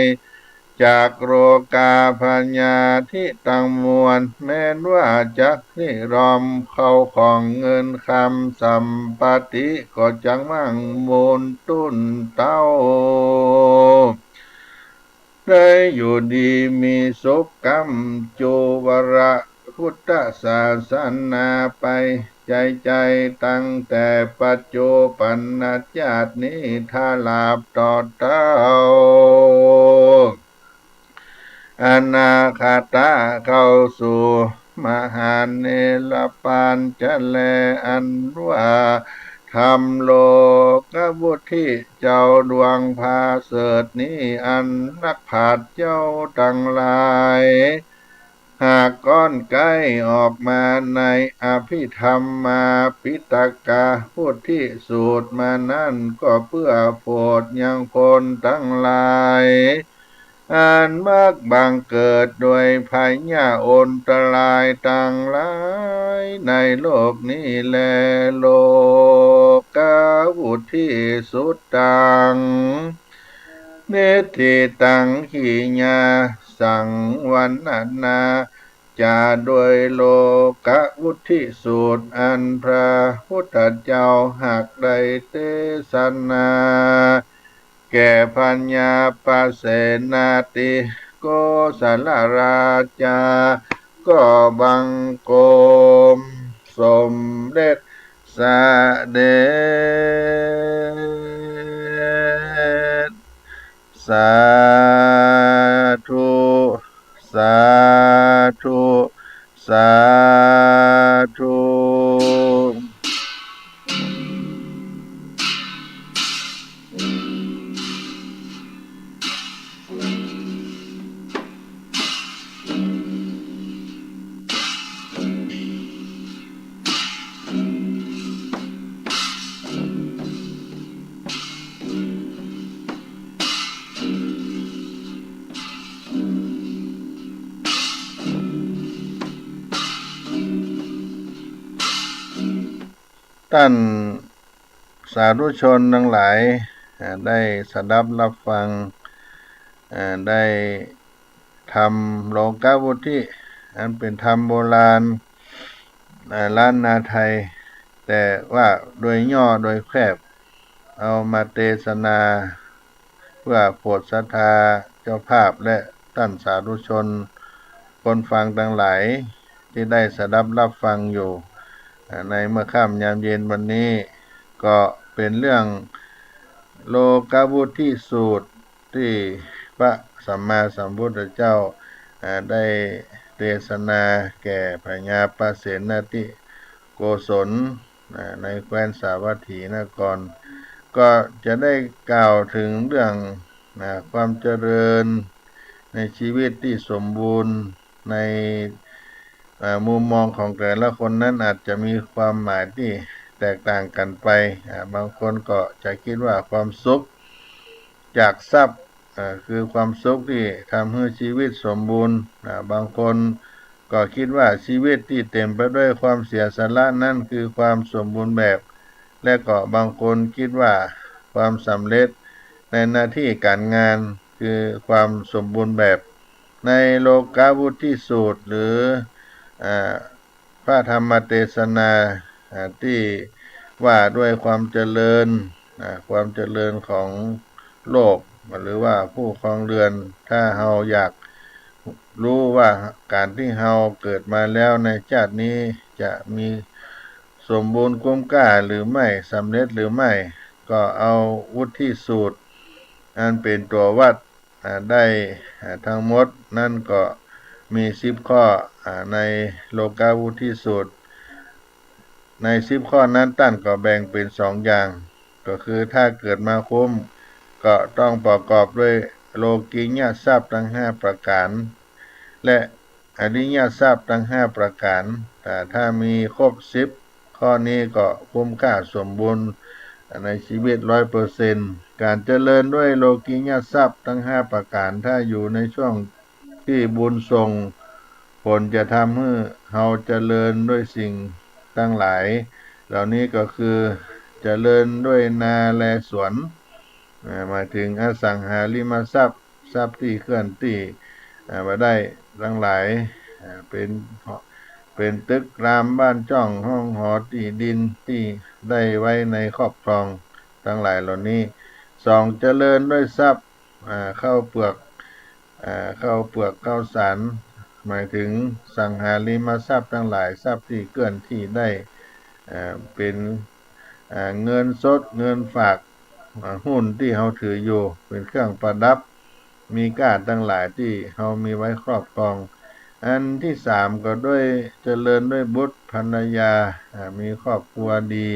จากโรกาพญาที่ตังมวลแม้นว่าจักนิรอมเข้าของเงินคำสัมปติก็จังมั่งมูลตุ้นเต้าได้อยู่ดีมีสุขกรรมจูวระพุทธศาสนาไปใจตั้งแต่ปัจจุบันชาตินี้ถ้าลาบต่อเต้าอนาคาตาเข้าสู่มหาเนรปานจะแลอันว่าทำโลกบุตรที่เจ้าดวงพาเสดนี้อันนักผาดเจ้าตั้งหลายหากก้อนใกล้ออกมาในอภิธรรมมาปิตกาพูดที่สูตรมานั่นก็เพื่อโปรดยังคนทั้งหลายอันมากบางเกิดโดยภัยญาอนตรายต่างหลายในโลกนี้แลโลกาวุธิสุดตังเนติตังขีญาสังวันนาจะด้วยโลกวุธิสูตรอันพระพุทธเจ้าหากได้เทศนาแก่พัญญาปเสนาติโกศลราชาก็บังคมสมเด็จเสด็จสาธุสาธุสาธุท่านสาธุชนทั้งหลายได้สดับรับฟังได้ทำโลกาวุธิอันเป็นธรรมโบราณล้านนาไทยแต่ว่าโดยย่อโดยแคบเอามาเทศนาเพื่อโปรดศรัทธาเจ้าภาพและท่านสาธุชนคนฟังทั้งหลายที่ได้สดับรับฟังอยู่ในเมื่อค่ำยามเย็นวันนี้ก็เป็นเรื่องโลกาวุธิสูตรที่พระสัมมาสัมพุทธเจ้าได้เทศนาแก่พญาปเสนติโกศลในแคว้นสาวัตถีนครก็จะได้กล่าวถึงเรื่องความเจริญในชีวิตที่สมบูรณ์ในมุมมองของแต่ละคนนั้นอาจจะมีความหมายที่แตกต่างกันไปบางคนก็จะคิดว่าความสุขจากทรัพย์คือความสุขที่ทำให้ชีวิตสมบูรณ์บางคนก็คิดว่าชีวิตที่เต็มไปด้วยความเสียสละนั่นคือความสมบูรณ์แบบและก็บางคนคิดว่าความสำเร็จในหน้าที่การงานคือความสมบูรณ์แบบในโลกาวุธิสูตรหรือพระธรรมเทศนาที่ว่าด้วยความเจริญของโลกหรือว่าผู้ครองเรือนถ้าเราอยากรู้ว่าการที่เราเกิดมาแล้วในชาตินี้จะมีสมบูรณ์คุ้มค่าหรือไม่สำเร็จหรือไม่ก็เอาวุฒิสูตร อันเป็นตัววัดได้ทั้งหมดนั่นก็มี10 ข้อในโลกาวุธิสูตรใน10 ข้อนั้นท่านก็แบ่งเป็น2 อย่างก็คือถ้าเกิดมาคุ้มก็ต้องประกอบด้วยโลกิยทรัพย์ทั้ง5 ประการและอริยทรัพย์ทั้ง5 ประการแต่ถ้ามีครบ10 ข้อนี้ก็คุ้มค่าสมบูรณ์ในชีวิต100%การเจริญด้วยโลกิยทรัพย์ทั้ง5 ประการถ้าอยู่ในช่วงที่บุญส่งผลจะทำให้เราเจริญด้วยสิ่งทั้งหลายเหล่านี้ก็คือเจริญด้วยนาและสวนหมายถึงอสังหาริมทรัพย์ทรัพย์ที่เคลื่อนที่มาได้ทั้งหลายเป็นตึกรามบ้านช่องห้องหอที่ดินที่ได้ไว้ในครอบครองทั้งหลายเหล่านี้2เจริญด้วยทรัพย์ข้าวเปลือกข้าวสารหมายถึงสังหาริมทรัพย์ทั้งหลายทรัพย์ที่เคลื่อนที่ได้เป็นเงินสดเงินฝากหุ้นที่เราถืออยู่เป็นเครื่องประดับมีค่าทั้งหลายที่เรามีไว้ครอบครองอันที่3ก็ด้วยเจริญด้วยบุตรภรรยามีครอบครัวดี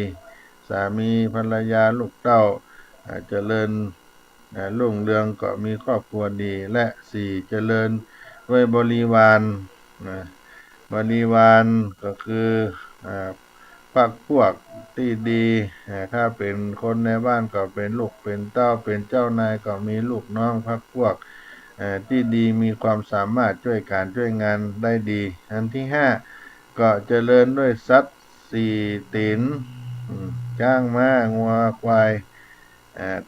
สามีภรรยาลูกเต้าเจริญรุ่งเรืองก็มีครอบครัวดีและ4เจริญด้วยบริวารบริวารก็คือพรรคพวกที่ดีถ้าเป็นคนในบ้านก็เป็นลูกเป็นเต้าเป็นเจ้านายก็มีลูกน้องพรรคพวกที่ดีมีความสามารถช่วยการช่วยงานได้ดีอันที่5ก็เจริญด้วยสัตว์4ตีนช้างม้างัวควาย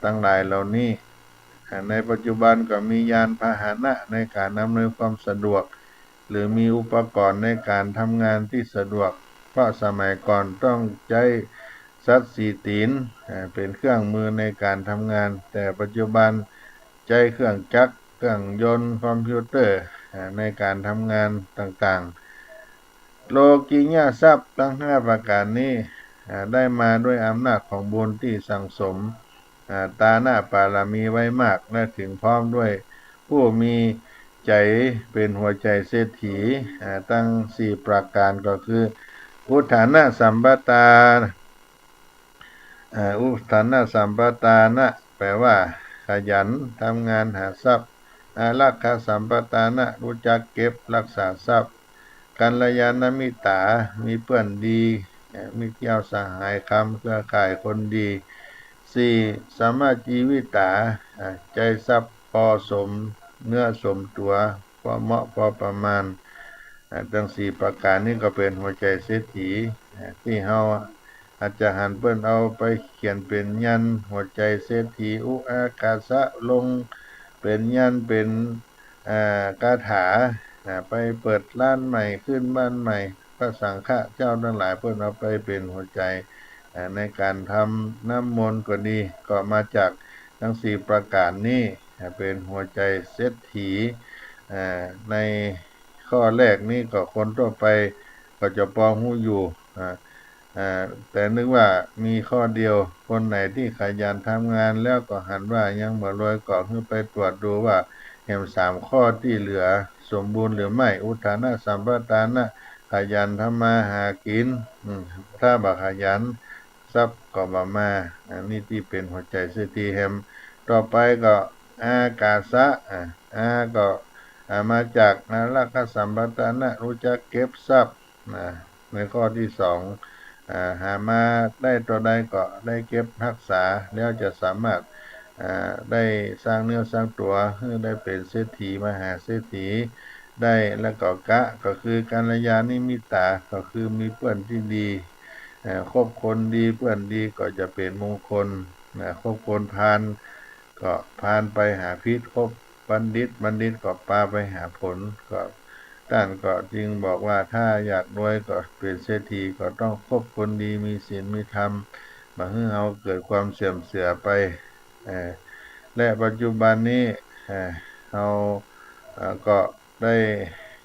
ทั้งหลายเหล่านี้ในปัจจุบันก็มียานพาหนะในการอำนวยความสะดวกหรือมีอุปกรณ์ในการทำงานที่สะดวกเพราะสมัยก่อนต้องใช้สัตว์4ตีนเป็นเครื่องมือในการทำงานแต่ปัจจุบันใช้เครื่องจักรเครื่องยนต์คอมพิวเตอร์ในการทำงานต่างๆโลกิยทรัพย์ทั้ง5 ประการนี้ได้มาด้วยอำนาจของบุญที่สั่งสมตาหน้าปารมีไว้มากและถึงพร้อมด้วยผู้มีใจเป็นหัวใจเศรษฐีตั้ง4 ประการก็คืออุทานะสัมปทาอุทานะสัมปทานะแปลว่าขยันทำงานหาทรัพย์อารักขาสัมปทานะรู้จักเก็บรักษาทรัพย์กัลยาณมิตรามีเพื่อนดีมิตรเที่ยวสหายคำเครือข่ายคนดี4สัมมาชีวิตาใจทรัพย์พอสมเนื้อสมตัวพอเหมาะพอประมาณทั้ง4 ประการนี้ก็เป็นหัวใจเศรษฐีที่เฮาอาจารย์หันเปิ้นเอาไปเขียนเป็นยันหัวใจเศรษฐีอุอากาสะลงเป็นยันเป็นคาถาไปเปิดร้านใหม่ขึ้นบ้านใหม่พระสังฆเจ้าทั้งหลายเพิ่นเอาไปเป็นหัวใจในการทำน้ำมนต์ก็ดีก็มาจากทั้ง4 ประการนี้เป็นหัวใจเศรษฐีในข้อแรกนี้ก็คนทั่วไปก็จะพอรู้อยู่แต่นึกว่ามีข้อเดียวคนไหนที่ขยันทำงานแล้วก็หันว่ายังบ่รวยก็คือไปตรวจดูว่าแห่ง3 ข้อที่เหลือสมบูรณ์หรือไม่อุทานะสัมปทานะขยันทำมาหากินถ้าบ่ขยันทรัพย์ก็บ่มาอันนี้ที่เป็นหัวใจเศรษฐีแฮมต่อไปก็อากาสะก็มาจากนารักขสัมปทานะรู้จักเก็บทรัพย์ในข้อที่2หามาได้ตัวใดก็ได้เก็บรักษาแล้วจะสามารถได้สร้างเนื้อสร้างตัวให้ได้เป็นเศรษฐีมหาเศรษฐีได้แล้วก็ก็คือกัลยาณมิตราก็คือมีเพื่อนที่ดีคบคนดีเพื่อนดีก็จะเป็นมงคลคบคนพาลก็พาลไปหาพิษคบบัณฑิตก็พาไปหาผลก็ท่านก็จึงบอกว่าถ้าอยากรวยก็เป็นเศรษฐีก็ต้องคบคนดีมีศีลมีธรรมบ่ให้เฮาเกิดความเสื่อมเสียไปและปัจจุบันนี้เราก็ได้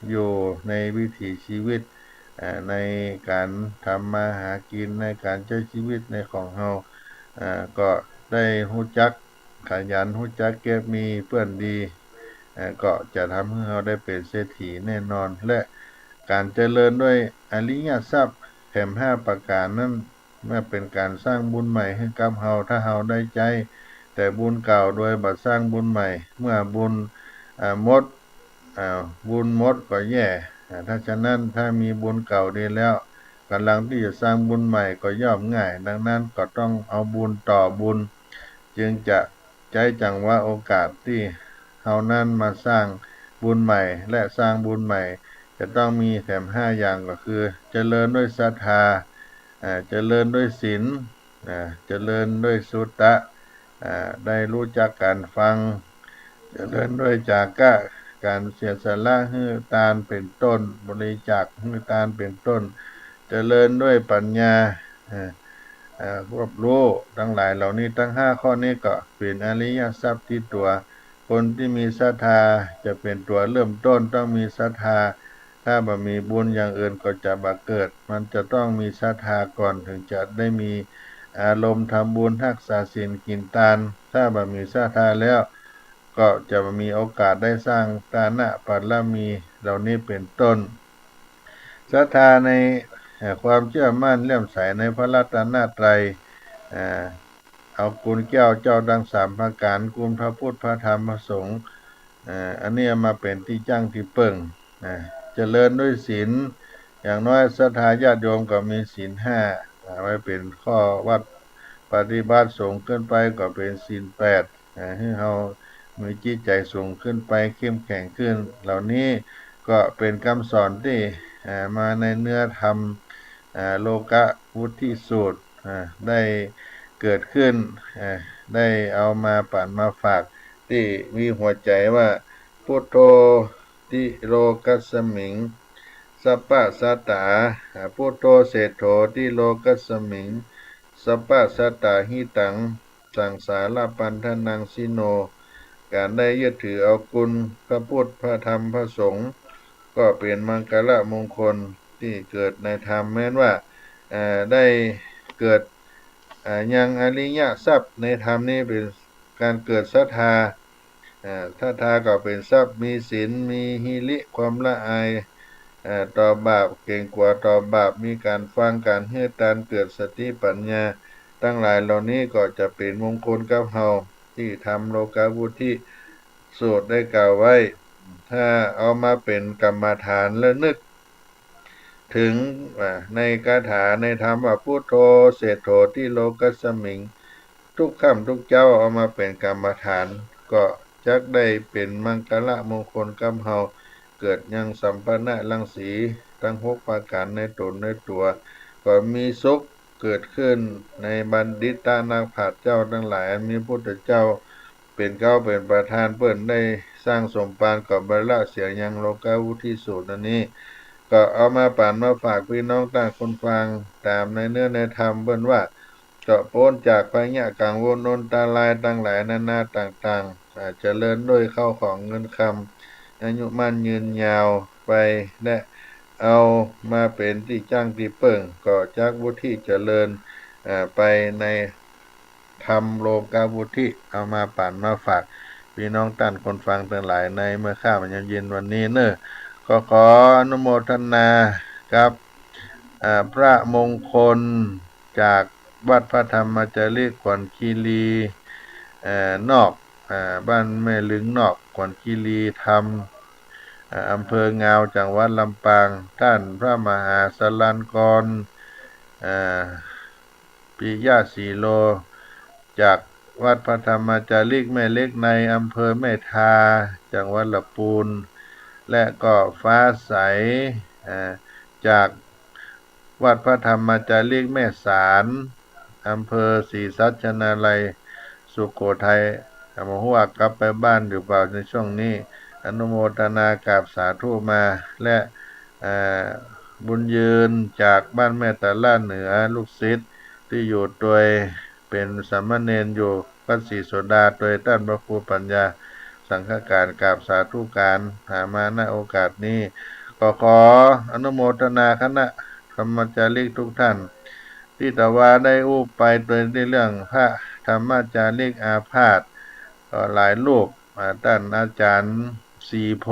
อยู่ในวิถีชีวิตในการทำมาหากินในการใช้ชีวิตในของเราก็ได้รู้จัก ขยันรู้จักเก็บมีเพื่อนดีก็จะทำให้เราได้เป็นเศรษฐีแน่นอนและการเจริญด้วยอริยทรัพย์แผ่5ประการนั้นเมื่อเป็นการสร้างบุญใหม่ให้กับเราถ้าเราได้ใจแต่บุญเก่าโดยบัดสร้างบุญใหม่เมื่อบุญหมดบุญหมดก็แย่ถ้าฉะนั้นถ้ามีบุญเก่าดีแล้วกำลังที่จะสร้างบุญใหม่ก็ย่อมง่ายดังนั้นก็ต้องเอาบุญต่อบุญจึงจะใจจังว่าโอกาสที่เฮานั้นมาสร้างบุญใหม่และสร้างบุญใหม่จะต้องมีแถม5อย่างก็คือเจริญด้วยศรัทธาเจริญด้วยศีลเจริญด้วยสุตตะได้รู้จักการฟังเจริญด้วยจากะการเสียสละให้ทานเป็นต้นบริจาคให้ทานเป็นต้นเจริญด้วยปัญญารวบรู้ทั้งหลายเหล่านี้ทั้ง5ข้อนี้ก็เป็นอริยทรัพย์ที่ตัวคนที่มีศรัทธาจะเป็นตัวเริ่มต้นต้องมีศรัทธาถ้าบ่มีบุญอย่างอื่นก็จะบ่เกิดมันจะต้องมีศรัทธาก่อนถึงจะได้มีอารมณ์ทำบุญรักษาศีลกินทานถ้าบ่มีศรัทธาแล้วก็จะมีโอกาสได้สร้างทานะบารมีเหล่านี้เป็นต้นศรัทธาในความเชื่อมั่นเลื่อมใสในพระรัตนตรัยเอาคุณแก้วเจ้าดัง3ประการคุณพระพุทธพระธรรมพระสงฆ์อันนี้มาเป็นที่จ้างที่เปิ่งเจริญด้วยศีลอย่างน้อยศรัทธาญาติโยมก็มีศีล5ไว้เป็นข้อวัดปฏิบัติสูงขึ้นไปก็เป็นศีล8ให้เฮามีจิตใจสูงขึ้นไปเข้มแข็งขึ้นเหล่านี้ก็เป็นคำสอนที่มาในเนื้อธรรมโลกวุฒิสูตรได้เกิดขึ้นได้เอามาปั่นมาฝากที่มีหัวใจว่าพุทโธติโลกัสสมิงสัพพะสัตตาพุทโธเศรษโธติโลกัสสมิงสัพพะสัตตาหิตังสังสารปันธนังสิโนการได้ยึดถือเอาคุณพระพุทธพระธรรมพระสงฆ์ก็เป็นมังคละมงคลที่เกิดในธรรมแม้นว่าได้เกิดยังอริยทรัพย์ในธรรมนี้เป็นการเกิดศรัทธาศรัทธาก็เป็นทรัพย์มีศีลมีหิริความละอายต่อบาปเก่งกว่าต่อบาปมีการฟังการให้ทานเกิดสติปัญญาทั้งหลายเหล่านี้ก็จะเป็นมงคลกับเฮาที่ทำโลกาวุฒิสูตรได้กล่าวไว้ถ้าเอามาเป็นกรรมฐานแล้วนึกถึงในคาถาในธรรมว่าพุทโธเศรษโธที่โลกัสสมิงทุกคำทุกเจ้าเอามาเป็นกรรมฐานก็จักได้เป็นมังคละมงคลกับเฮาเกิดยังสัมปนะรังสีทั้ง6ประการในตนในตัวก็มีสุขเกิดขึ้นในบัณฑิตานักปราชญ์เจ้าทั้งหลายมีพุทธเจ้าเป็นเก้าเป็นประธานเปิ้นได้สร้างสมปานกับบรรละเสียยังโลกาวุฒิสูตรนี้ก็เอามาป่านมาฝากพี่น้องต่างคนฟังตามในเนื้อในธรรมเปิ้นว่าก็พ้นจากภัยยะกังวลนนตาลายทั้งหลายนานาต่างๆเจริญด้วยเข้าของเงินคำอายุมั่นยืนยาวไปและเอามาเป็นที่จ้างที่เปิ่งก็จักวุฒิเจริญไปในธรรมโลกาวุฒิเอามาป่านมาฝากพี่น้องท่านคนฟังทั้งหลายในเมื่อข้ามยามเย็นวันนี้เนอะก็ขออนุโมทนากับพระมงคลจากวัดพระธรรมจารีขวัญคีรีนอกบ้านแม่ลึงนอกขวัญคีรีธรรมอำเภองาวจังหวัดลำปางท่านพระมหาสลันกรปิยะสีโลจากวัดพระธรรมจารีแม่เล็กในอำเภอแม่ทาจังหวัดลำพูนและก็ฟ้าใสจากวัดพระธรรมจารีแม่สารอำเภอศรีสัชนาลัยสุโขทัยมหัวกลับไปบ้านหรือเปล่าในช่วงนี้อนุโมทนากราบสาธุมาและบุญยืนจากบ้านแม่ตะล่าเหนือลูกศิษย์ที่อยู่โดยเป็นสามเณรอยู่วัดศรีโสดาโดยท่านพระครูปัญญาสังฆการกราบสาธุการหามาณโอกาสนี้ก็ขออนุโมทนาคณะธรรมจารีทุกท่านที่ตะวาได้อู้ไปโดยในเรื่องพระธรรมจารีอาพาธ ก็หลายรูปท่านอาจารย์สีโพ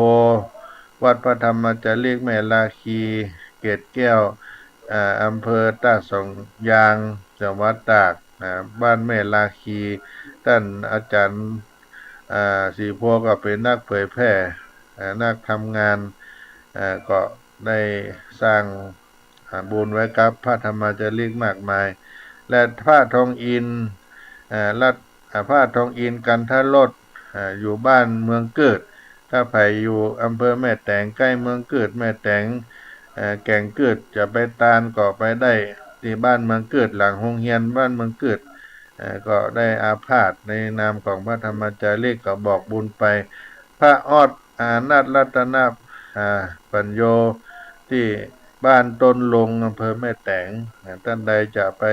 วัดพระธรรมจารีกแม่ลาคีเกตแก้วอำเภอตากสองยางจังหวัดตากบ้านแม่ลาคีท่านอาจารย์สีโพก็เป็นนักเผยแพร่นักทำงานก็ได้สร้างบุญไว้กับพระธรรมจารีกมากมายและพระทองอินรัฐพระทองอินกันทรสอยู่บ้านเมืองเกิดถ้าไผอยู่อำเภอแม่แตงใกล้เมืองเกิดแม่แตงแก่งเกิดจะไปตาลก็ไปได้ที่บ้านเมืองเกิดหลังโรงเรียนบ้านเมืองเกิดก็ได้อาพาธในนามของพระธรรมจารีกก็บอกบุญไปพระออดนาถรัตนปัญโยที่บ้านต้นลงอำเภอแม่แตงท่านใดจะไป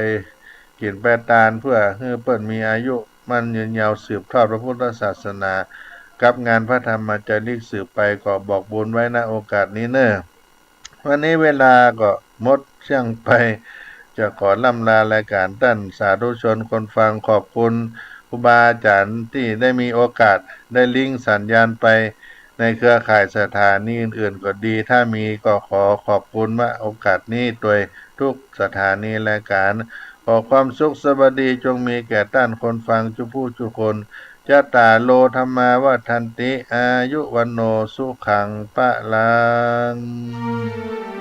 กินแปตาลเพื่อให้เปิ้นมีอายุมันยืนยาวสืบทอดพระพุทธศาสนากับงานพระธรรมจารีกสืบไปก็บอกบุญไว้ณโอกาสนี้เนอะวันนี้เวลาก็หมดเชี่ยงไปจะขอล่ำลารายการท่านสาธุชนคนฟังขอบคุณครูบาอาจารย์ที่ได้มีโอกาสได้ลิงก์สัญญาณไปในเครือข่ายสถานีอื่นๆก็ดีถ้ามีก็ขอขอบคุณว่าโอกาสนี้โดยทุกสถานีรายการขอความสุขสวัสดีจงมีแก่ท่านคนฟังทุกผู้ทุกคนจตารโลธรรมาวัฏันติอายุวันโนสุขังปะลัง